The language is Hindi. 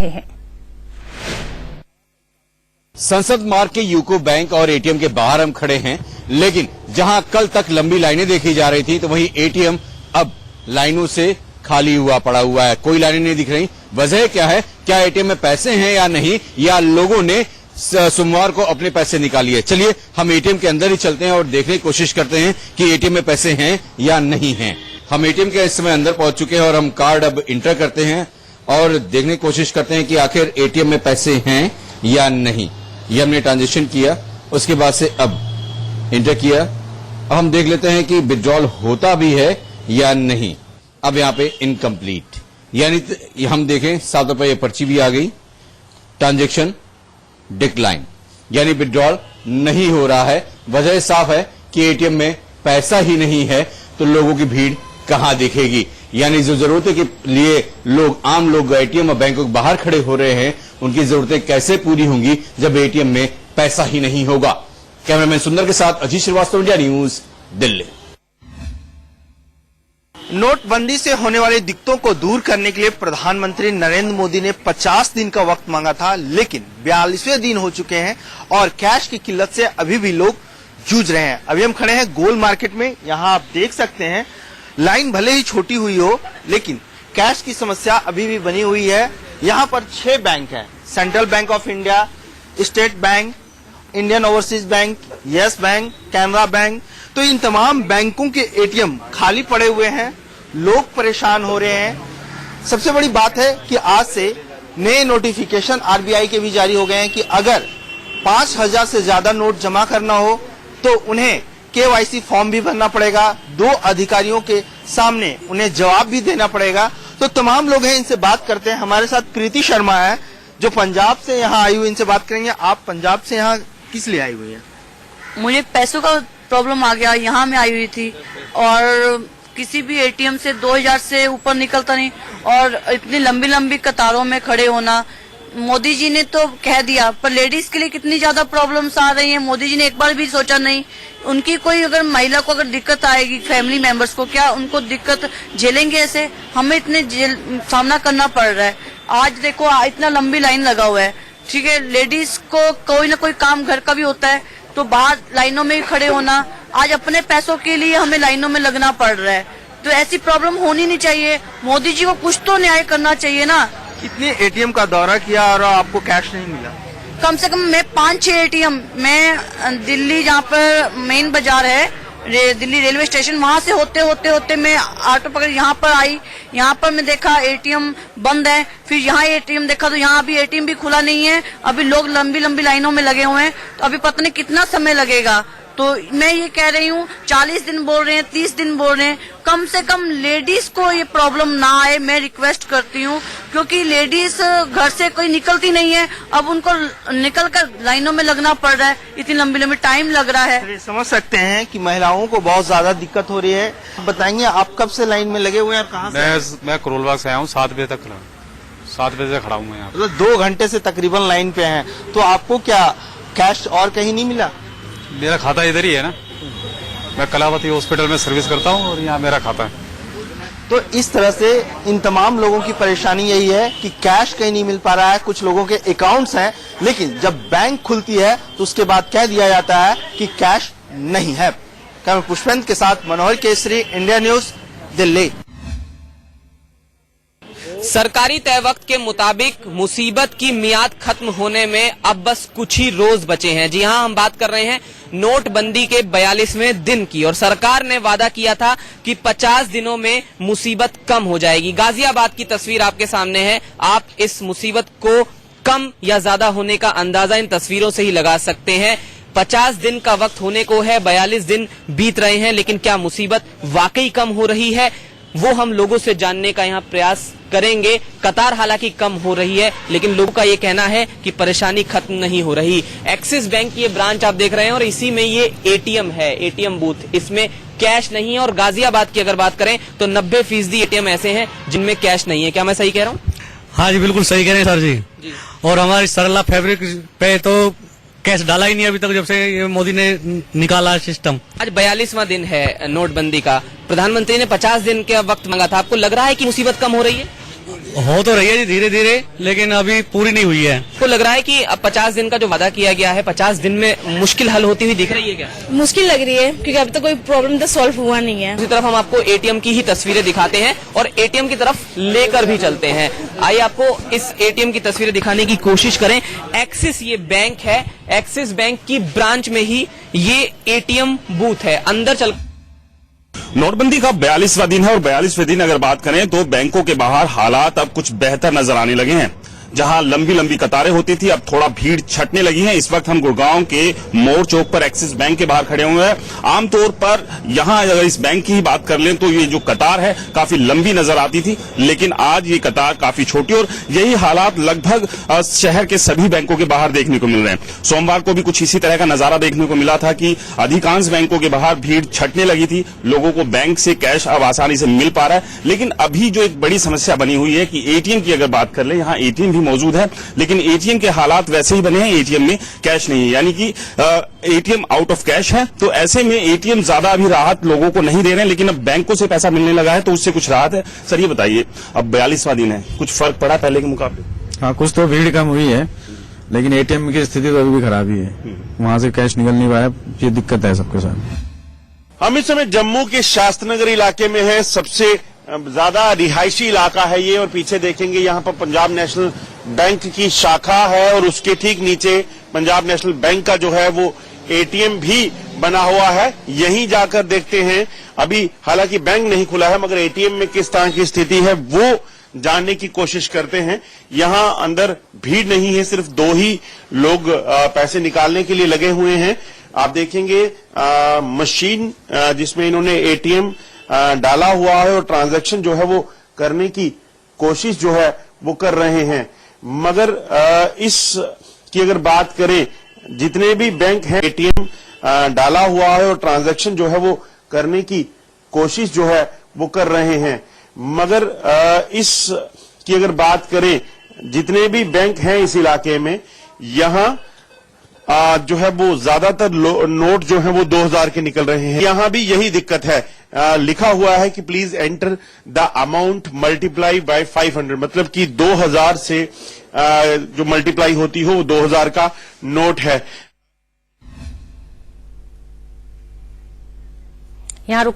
हैं। संसद मार्ग के यूको बैंक और एटीएम के बाहर हम खड़े हैं, लेकिन जहां कल तक लंबी लाइनें देखी जा रही थी तो वहीं एटीएम अब लाइनों से खाली हुआ पड़ा हुआ है। कोई लाइनें नहीं दिख रही। वजह क्या है? क्या एटीएम में पैसे हैं या नहीं, या लोगों ने सोमवार को अपने पैसे निकालिए? चलिए हम एटीएम के अंदर ही चलते हैं और देखने की कोशिश करते हैं कि एटीएम में पैसे हैं या नहीं हैं। हम एटीएम के इस समय अंदर पहुंच चुके हैं और हम कार्ड अब इंटर करते हैं और देखने की कोशिश करते हैं कि आखिर एटीएम में पैसे हैं या नहीं। ये हमने ट्रांजेक्शन किया, उसके बाद से अब इंटर किया। अब हम देख लेते हैं कि विड्रॉल होता भी है या नहीं। अब यहाँ पे इनकम्प्लीट, यानी हम देखें 7 रुपए पर्ची भी आ गई। ट्रांजेक्शन डिक्लाइन, यानी विड्रॉल नहीं हो रहा है। वजह साफ है कि एटीएम में पैसा ही नहीं है, तो लोगों की भीड़ कहां दिखेगी? यानी जो जरूरतों के लिए लोग, आम लोग एटीएम और बैंकों के बाहर खड़े हो रहे हैं, उनकी जरूरतें कैसे पूरी होंगी जब एटीएम में पैसा ही नहीं होगा? कैमरामैन सुंदर के साथ अजीत श्रीवास्तव, इंडिया न्यूज, दिल्ली। नोटबंदी से होने वाली दिक्कतों को दूर करने के लिए प्रधानमंत्री नरेंद्र मोदी ने 50 दिन का वक्त मांगा था, लेकिन 42वें दिन हो चुके हैं और कैश की किल्लत से अभी भी लोग जूझ रहे हैं। अभी हम खड़े हैं गोल मार्केट में। यहाँ आप देख सकते हैं लाइन भले ही छोटी हुई हो, लेकिन कैश की समस्या अभी भी बनी हुई है। यहाँ पर 6 बैंक हैं: central bank of India, state bank, Indian overseas bank, yes bank, Canara bank. तो इन तमाम बैंकों के एटीएम खाली पड़े हुए हैं, लोग परेशान हो रहे हैं। सबसे बड़ी बात है कि आज से नए नोटिफिकेशन आरबीआई के भी जारी हो गए हैं कि अगर 5000 से ज्यादा नोट जमा करना हो तो उन्हें केवाईसी फॉर्म भी भरना पड़ेगा, 2 अधिकारियों के सामने उन्हें जवाब भी देना पड़ेगा। तो तमाम लोग हैं, इनसे बात करते हैं। हमारे साथ प्रीति शर्मा है जो पंजाब से यहाँ आई हुई, इनसे बात करेंगे। आप पंजाब से यहाँ किस लिए आई हुई है? मुझे पैसों का प्रॉब्लम आ गया, यहाँ मैं आई हुई थी और किसी भी एटीएम से 2000 से ऊपर निकलता नहीं और इतनी लंबी लंबी कतारों में खड़े होना। मोदी जी ने तो कह दिया, पर लेडीज के लिए कितनी ज्यादा प्रॉब्लम्स आ रही हैं, मोदी जी ने एक बार भी सोचा नहीं। उनकी कोई अगर महिला को अगर दिक्कत आएगी, फैमिली मेंबर्स को, क्या उनको दिक्कत झेलेंगे? ऐसे हमें इतने सामना करना पड़ रहा है। आज देखो इतना लंबी लाइन लगा हुआ है, ठीक है। लेडीज को कोई ना कोई काम घर का भी होता है तो बाहर लाइनों में खड़े होना, आज अपने पैसों के लिए हमें लाइनों में लगना पड़ रहा है। तो ऐसी प्रॉब्लम होनी नहीं चाहिए। मोदी जी को कुछ तो न्याय करना चाहिए ना। कितने एटीएम का दौरा किया और आपको कैश नहीं मिला? कम से कम मैं 5-6 एटीएम, मैं दिल्ली जहाँ पर मेन बाजार है, दिल्ली रेलवे स्टेशन, वहां से होते मैं ऑटो पकड़ यहाँ पर आई। यहाँ पर मैं देखा एटीएम बंद है, फिर यहाँ एटीएम देखा तो यहाँ भी एटीएम भी खुला नहीं है। अभी लोग लंबी लंबी लाइनों में लगे हुए हैं, तो अभी पता नहीं कितना समय लगेगा। तो मैं ये कह रही हूँ 40 दिन बोल रहे हैं, 30 दिन बोल रहे हैं, कम से कम लेडीज को ये प्रॉब्लम ना आए, मैं रिक्वेस्ट करती हूँ। क्योंकि लेडीज घर से कोई निकलती नहीं है, अब उनको निकलकर लाइनों में लगना पड़ रहा है, इतनी लंबी लंबी टाइम लग रहा है। समझ सकते हैं कि महिलाओं को बहुत ज्यादा दिक्कत हो रही है। बताएंगे आप कब से लाइन में लगे हुए हैं और कहाँ से? मैं करोलबाग से आया हूँ, 7 बजे तक 7 बजे से खड़ा हूँ मैं यहाँ। मतलब 2 घंटे से तकरीबन लाइन पे हैं। तो आपको क्या कैश और कहीं नहीं मिला? मेरा खाता इधर ही है ना, मैं कलावती हॉस्पिटल में सर्विस करता हूँ और यहाँ मेरा खाता है। तो इस तरह से इन तमाम लोगों की परेशानी यही है कि कैश कहीं नहीं मिल पा रहा है। कुछ लोगों के अकाउंट्स हैं, लेकिन जब बैंक खुलती है तो उसके बाद कह दिया जाता है कि कैश नहीं है। कैमरा पुष्पेंद्र के साथ मनोहर केसरी, इंडिया न्यूज, दिल्ली। सरकारी तय वक्त के मुताबिक मुसीबत की मियाद खत्म होने में अब बस कुछ ही रोज बचे हैं। जी हां, हम बात कर रहे हैं नोटबंदी के 42वें दिन की, और सरकार ने वादा किया था कि 50 दिनों में मुसीबत कम हो जाएगी। गाजियाबाद की तस्वीर आपके सामने है। आप इस मुसीबत को कम या ज्यादा होने का अंदाजा इन तस्वीरों से ही लगा सकते हैं। 50 दिन का वक्त होने को है, 42 दिन बीत रहे हैं, लेकिन क्या मुसीबत वाकई कम हो रही है, वो हम लोगों से जानने का यहाँ प्रयास करेंगे। कतार हालांकि कम हो रही है, लेकिन लोगों का ये कहना है कि परेशानी खत्म नहीं हो रही। एक्सिस बैंक की ये ब्रांच आप देख रहे हैं और इसी में ये एटीएम है, एटीएम बूथ। इसमें कैश नहीं है और गाजियाबाद की अगर बात करें तो 90% एटीएम ऐसे हैं जिनमें कैश नहीं है। क्या मैं सही कह रहा हूँ? हाँ जी, बिल्कुल सही कह रहे हैं सर जी। और हमारी सरला फैब्रिक पे तो कैश डाला ही नहीं अभी तक, जब से ये मोदी ने निकाला सिस्टम। आज 42वां दिन है नोटबंदी का। प्रधानमंत्री ने 50 दिन का वक्त मांगा था। आपको लग रहा है कि मुसीबत कम हो रही है? हो तो रही है जी धीरे धीरे, लेकिन अभी पूरी नहीं हुई है। तो लग रहा है कि अब 50 दिन का जो वादा किया गया है 50 दिन में मुश्किल हल होती हुई दिख रही है क्या? मुश्किल लग रही है क्योंकि अभी तो कोई प्रॉब्लम तो सॉल्व हुआ नहीं है। दूसरी तरफ हम आपको एटीएम की ही तस्वीरें दिखाते हैं और एटीएम की तरफ लेकर भी चलते हैं। आइए आपको इस एटीएम की तस्वीरें दिखाने की कोशिश करें। एक्सिस ये बैंक है, एक्सिस बैंक की ब्रांच में ही ये एटीएम बूथ है। अंदर चल नोटबंदी का 42वां दिन है और 42वें दिन अगर बात करें तो बैंकों के बाहर हालात अब कुछ बेहतर नजर आने लगे हैं। जहां लंबी लंबी कतारें होती थी, अब थोड़ा भीड़ छटने लगी है। इस वक्त हम गुड़गांव के मोड़ चौक पर एक्सिस बैंक के बाहर खड़े हुए हैं। आमतौर पर यहां अगर इस बैंक की ही बात कर लें तो ये जो कतार है काफी लंबी नजर आती थी, लेकिन आज ये कतार काफी छोटी और यही हालात लगभग शहर के सभी बैंकों के बाहर देखने को मिल रहे हैं। सोमवार को भी कुछ इसी तरह का नजारा देखने को मिला था कि अधिकांश बैंकों के बाहर भीड़ छटने लगी थी। लोगों को बैंक से कैश अब आसानी से मिल पा रहा है, लेकिन अभी जो एक बड़ी समस्या बनी हुई है कि एटीएम की अगर बात कर ले, यहाँ एटीएम मौजूद है लेकिन एटीएम के हालात वैसे ही बने हैं, एटीएम में कैश नहीं है, यानी कि एटीएम आउट ऑफ कैश है। तो ऐसे में एटीएम ज्यादा अभी राहत लोगों को नहीं दे रहे हैं, लेकिन अब बैंकों से पैसा मिलने लगा है तो उससे कुछ राहत है। सर ये बताइए, अब 42वां दिन है, कुछ फर्क पड़ा पहले के मुकाबले? हाँ, कुछ तो भीड़ कम हुई है, लेकिन एटीएम की स्थिति तो अभी भी खराब ही है। वहां से कैश निकल नहीं पाया, ये दिक्कत है सबके साथ। हम इस समय जम्मू के शास्त्रनगर इलाके में है। सबसे ज्यादा रिहायशी इलाका है ये, और पीछे देखेंगे यहाँ पर पंजाब नेशनल बैंक की शाखा है और उसके ठीक नीचे पंजाब नेशनल बैंक का जो है वो एटीएम भी बना हुआ है। यहीं जाकर देखते हैं। अभी हालांकि बैंक नहीं खुला है, मगर एटीएम में किस तरह की स्थिति है वो जानने की कोशिश करते हैं। यहां अंदर भीड़ नहीं है, सिर्फ 2 ही लोग पैसे निकालने के लिए लगे हुए हैं। आप देखेंगे मशीन जिसमें इन्होंने एटीएम डाला हुआ है और ट्रांजैक्शन जो है वो करने की कोशिश जो है वो कर रहे हैं। मगर इस की अगर बात करें, जितने भी बैंक हैं एटीएम डाला हुआ है और ट्रांजैक्शन जो है वो करने की कोशिश जो है वो कर रहे हैं। मगर इस की अगर बात करें, जितने भी बैंक हैं इस इलाके में, यहां जो है वो ज्यादातर नोट जो है वो 2000 के निकल रहे हैं। यहां भी यही दिक्कत है। लिखा हुआ है कि please enter the amount multiply by 500, मतलब कि 2000 से जो मल्टीप्लाई होती हो वो 2000 का नोट है। यहाँ रुकना